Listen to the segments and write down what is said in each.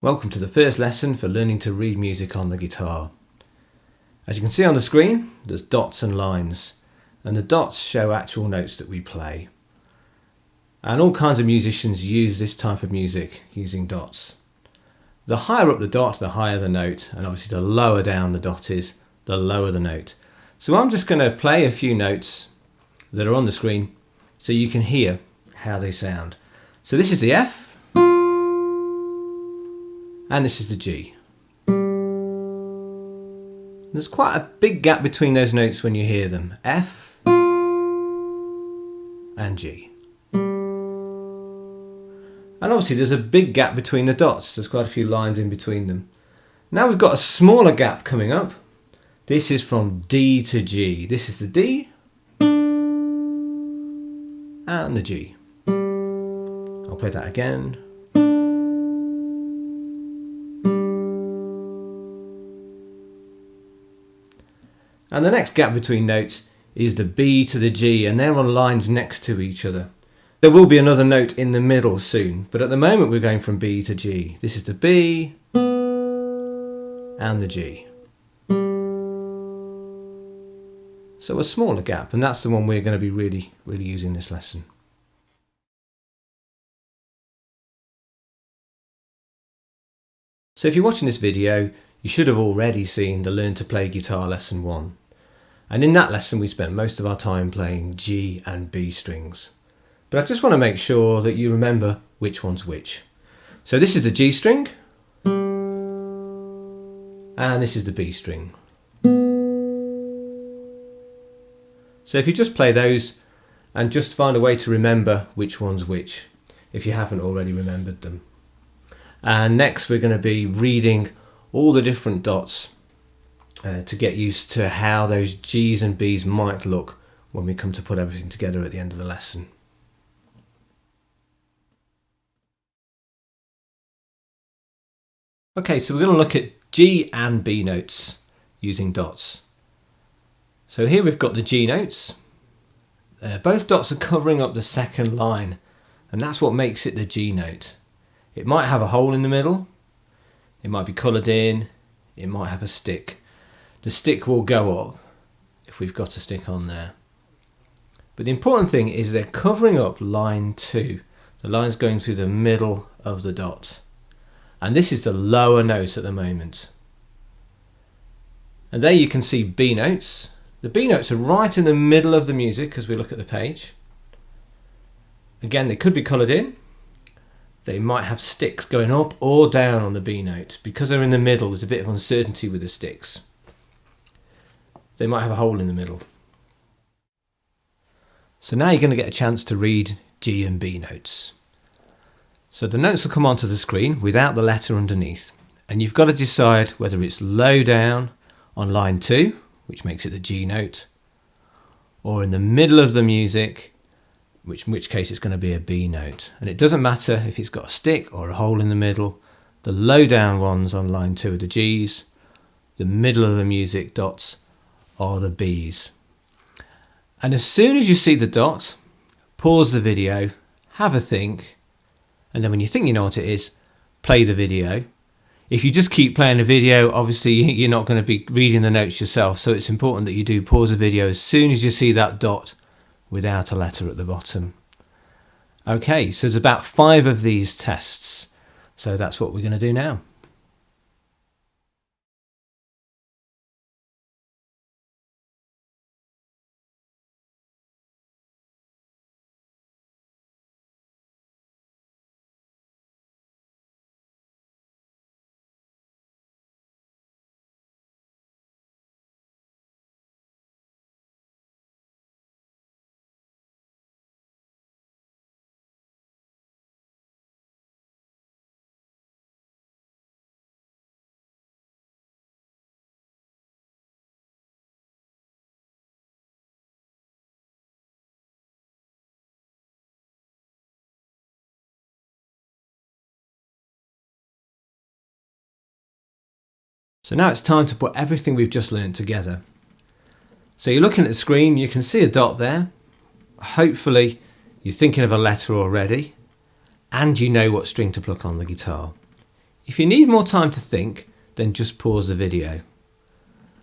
Welcome to the first lesson for learning to read music on the guitar. As you can see on the screen, there's dots and lines, and the dots show actual notes that we play. And all kinds of musicians use this type of music using dots. The higher up the dot, the higher the note, and obviously the lower down the dot is, the lower the note. So I'm just going to play a few notes that are on the screen so you can hear how they sound. So this is the F. And this is the G. There's quite a big gap between those notes when you hear them. F and G. And obviously there's a big gap between the dots. There's quite a few lines in between them. Now we've got a smaller gap coming up. This is from D to G. This is the D and the G. I'll play that again. And the next gap between notes is the B to the G, and they're on lines next to each other. There will be another note in the middle soon, but at the moment we're going from B to G. This is the B and the G. So a smaller gap, and that's the one we're going to be really using this lesson. So if you're watching this video, you should have already seen the Learn to Play Guitar Lesson 1. And in that lesson we spent most of our time playing G and B strings. But I just want to make sure that you remember which one's which. So this is the G string, and this is the B string. So if you just play those and just find a way to remember which one's which, if you haven't already remembered them. And next we're going to be reading all the different dots to get used to how those G's and B's might look when we come to put everything together at the end of the lesson. Okay, so we're going to look at G and B notes using dots. So here we've got the G notes. Both dots are covering up the second line, and that's what makes it the G note. It might have a hole in the middle, it might be coloured in, it might have a stick. The stick will go up if we've got a stick on there. But the important thing is they're covering up line 2. The line's going through the middle of the dot. And this is the lower note at the moment. And there you can see B notes. The B notes are right in the middle of the music as we look at the page. Again, they could be coloured in. They might have sticks going up or down on the B note. Because they're in the middle, there's a bit of uncertainty with the sticks. They might have a hole in the middle. So now you're going to get a chance to read G and B notes. So the notes will come onto the screen without the letter underneath. And you've got to decide whether it's low down on line 2, which makes it the G note, or in the middle of the music, in which case it's going to be a B note. And it doesn't matter if it's got a stick or a hole in the middle. The low down ones on line 2 are the G's. The middle of the music dots are the B's. And as soon as you see the dot, pause the video, have a think, and then when you think you know what it is, play the video. If you just keep playing the video, obviously you're not going to be reading the notes yourself, so it's important that you do pause the video as soon as you see that dot without a letter at the bottom. Okay, so there's about 5 of these tests, so that's what we're going to do now. So now it's time to put everything we've just learned together. So you're looking at the screen, you can see a dot there. Hopefully you're thinking of a letter already, and you know what string to pluck on the guitar. If you need more time to think, then just pause the video.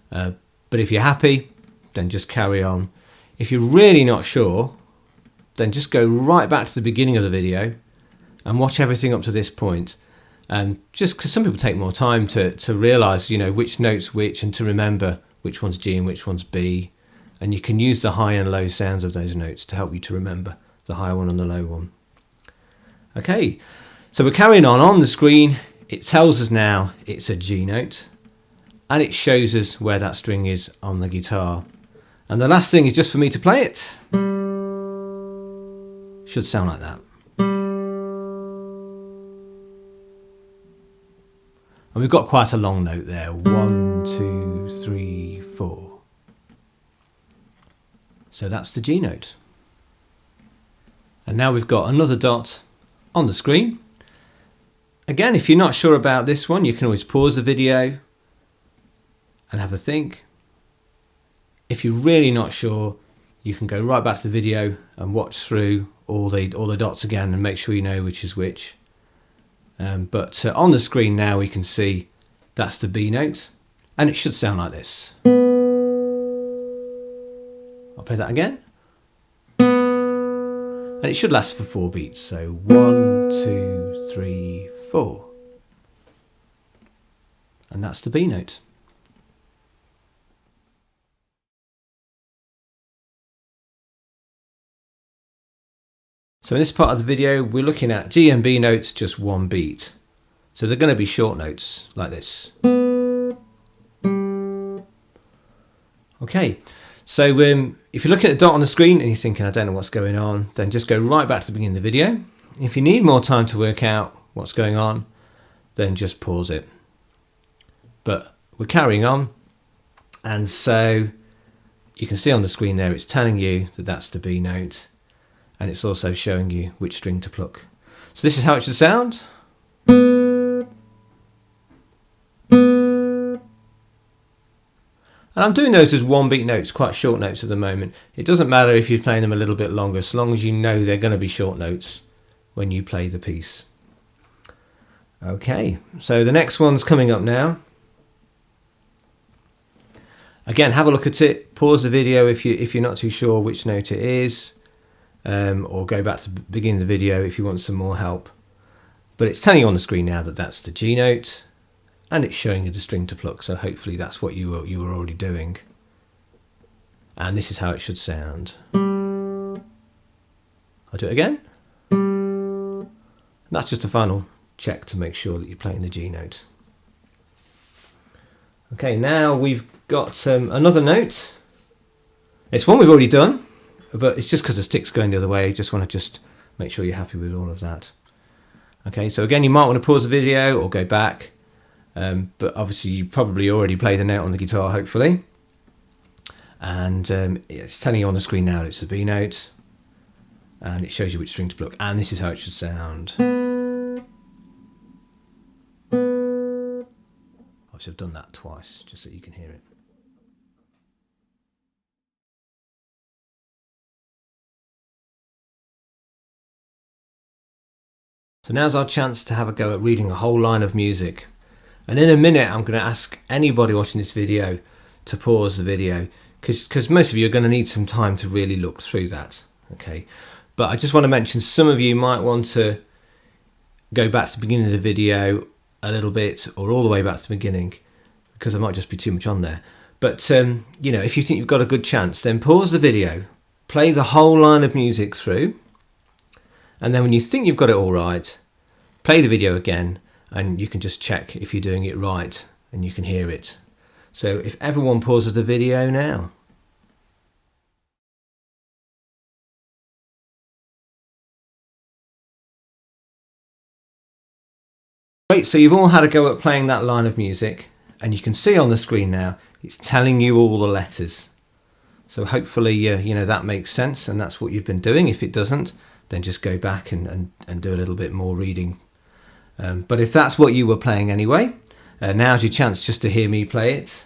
But if you're happy, then just carry on. If you're really not sure, then just go right back to the beginning of the video and watch everything up to this point. Just because some people take more time to realise, you know, which note's which and to remember which one's G and which one's B. And you can use the high and low sounds of those notes to help you to remember the high one and the low one. Okay, so we're carrying on the screen. It tells us now it's a G note, and it shows us where that string is on the guitar. And the last thing is just for me to play it. Should sound like that. And we've got quite a long note there. 1, 2, 3, 4. So that's the G note. And now we've got another dot on the screen. Again, if you're not sure about this one, you can always pause the video and have a think. If you're really not sure, you can go right back to the video and watch through all the dots again and make sure you know which is which. But on the screen now we can see that's the B note, and it should sound like this. I'll play that again. And it should last for 4 beats. So 1, 2, 3, 4. And that's the B note. So in this part of the video, we're looking at G and B notes, just 1 beat. So they're going to be short notes like this. Okay, so if you're looking at the dot on the screen and you're thinking, I don't know what's going on, then just go right back to the beginning of the video. If you need more time to work out what's going on, then just pause it. But we're carrying on. And so you can see on the screen there, it's telling you that that's the B note. And it's also showing you which string to pluck. So this is how it should sound. And I'm doing those as 1 beat notes, quite short notes at the moment. It doesn't matter if you're playing them a little bit longer, so long as you know they're going to be short notes when you play the piece. Okay, so the next one's coming up now. Again, have a look at it, pause the video if you're not too sure which note it is. Or go back to the beginning of the video if you want some more help. But it's telling you on the screen now that that's the G note, and it's showing you the string to pluck, so hopefully that's what you were already doing. And this is how it should sound. I'll do it again. And that's just a final check to make sure that you're playing the G note. Okay, now we've got another note. It's one we've already done, but it's just because the stick's going the other way. Just want to make sure you're happy with all of that. Okay, so again, you might want to pause the video or go back. But obviously you probably already played the note on the guitar, hopefully. And it's telling you on the screen now that it's the B note. And it shows you which string to pluck. And this is how it should sound. Obviously I've done that twice, just so you can hear it. So now's our chance to have a go at reading a whole line of music. And in a minute, I'm going to ask anybody watching this video to pause the video, because most of you are going to need some time to really look through that. Okay, but I just want to mention some of you might want to go back to the beginning of the video a little bit, or all the way back to the beginning, because there might just be too much on there. But you know, if you think you've got a good chance, then pause the video, play the whole line of music through. And then when you think you've got it all right, play the video again, and you can just check if you're doing it right and you can hear it. So if everyone pauses the video now. Great, so you've all had a go at playing that line of music, and you can see on the screen now, it's telling you all the letters. So hopefully, you know, that makes sense, and that's what you've been doing. If it doesn't, then just go back and do a little bit more reading. But if that's what you were playing anyway, now's your chance just to hear me play it.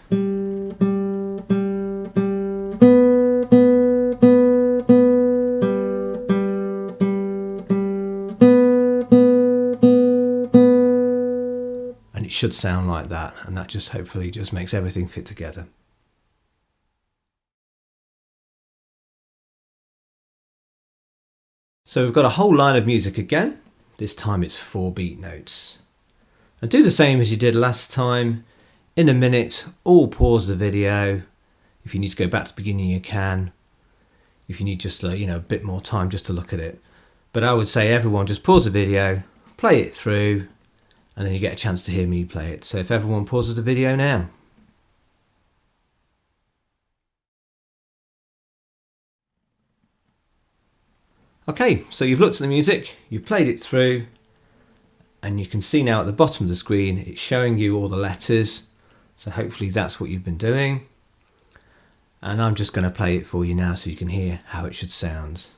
should sound like that, and that just hopefully just makes everything fit together. So we've got a whole line of music again. This time it's 4 beat notes. And do the same as you did last time. In a minute, all pause the video. If you need to go back to the beginning, you can. If you need just a bit more time just to look at it. But I would say everyone just pause the video, play it through, and then you get a chance to hear me play it. So if everyone pauses the video now. Okay, so you've looked at the music, you've played it through, and you can see now at the bottom of the screen it's showing you all the letters. So hopefully that's what you've been doing. And I'm just going to play it for you now so you can hear how it should sound.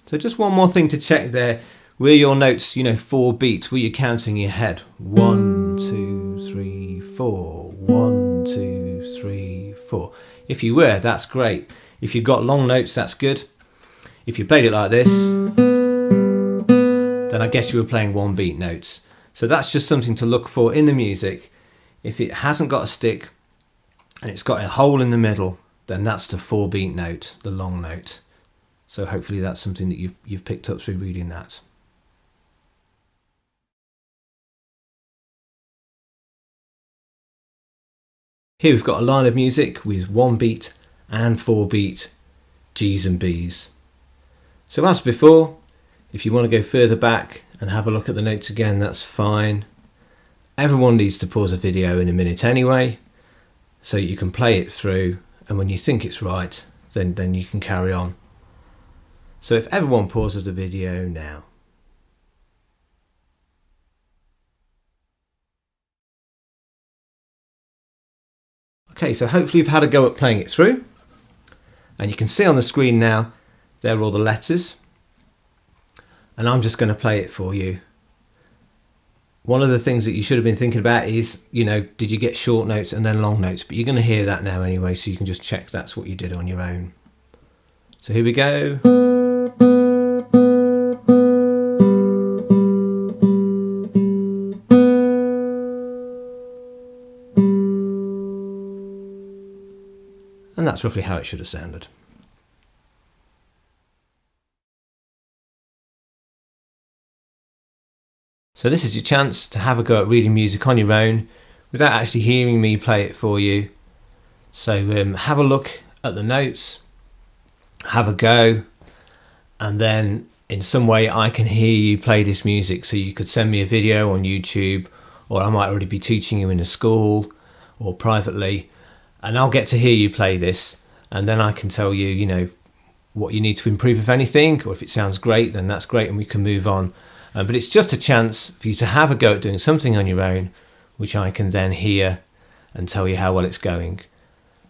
So just one more thing to check there. Were your notes, 4 beats? Were you counting in your head? 1, 2, 3, 4. 1, 2, 3, 4. If you were, that's great. If you've got long notes, that's good. If you played it like this, then I guess you were playing 1 beat notes. So that's just something to look for in the music. If it hasn't got a stick and it's got a hole in the middle, then that's the 4 beat note, the long note. So hopefully that's something that you've picked up through reading that. Here we've got a line of music with 1 beat and 4 beat G's and B's. So as before, if you want to go further back and have a look at the notes again, that's fine. Everyone needs to pause a video in a minute anyway, so you can play it through, and when you think it's right, then you can carry on. So if everyone pauses the video now. Okay, so hopefully you've had a go at playing it through. And you can see on the screen now, there are all the letters. And I'm just going to play it for you. One of the things that you should have been thinking about is, did you get short notes and then long notes? But you're going to hear that now anyway, so you can just check that's what you did on your own. So here we go. And that's roughly how it should have sounded. So this is your chance to have a go at reading music on your own without actually hearing me play it for you. So have a look at the notes, have a go, and then in some way I can hear you play this music. So you could send me a video on YouTube, or I might already be teaching you in a school or privately, and I'll get to hear you play this, and then I can tell you, what you need to improve, if anything, or if it sounds great, then that's great and we can move on. But it's just a chance for you to have a go at doing something on your own, which I can then hear and tell you how well it's going.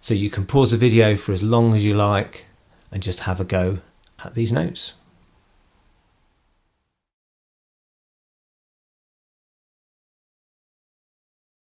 So you can pause the video for as long as you like and just have a go at these notes.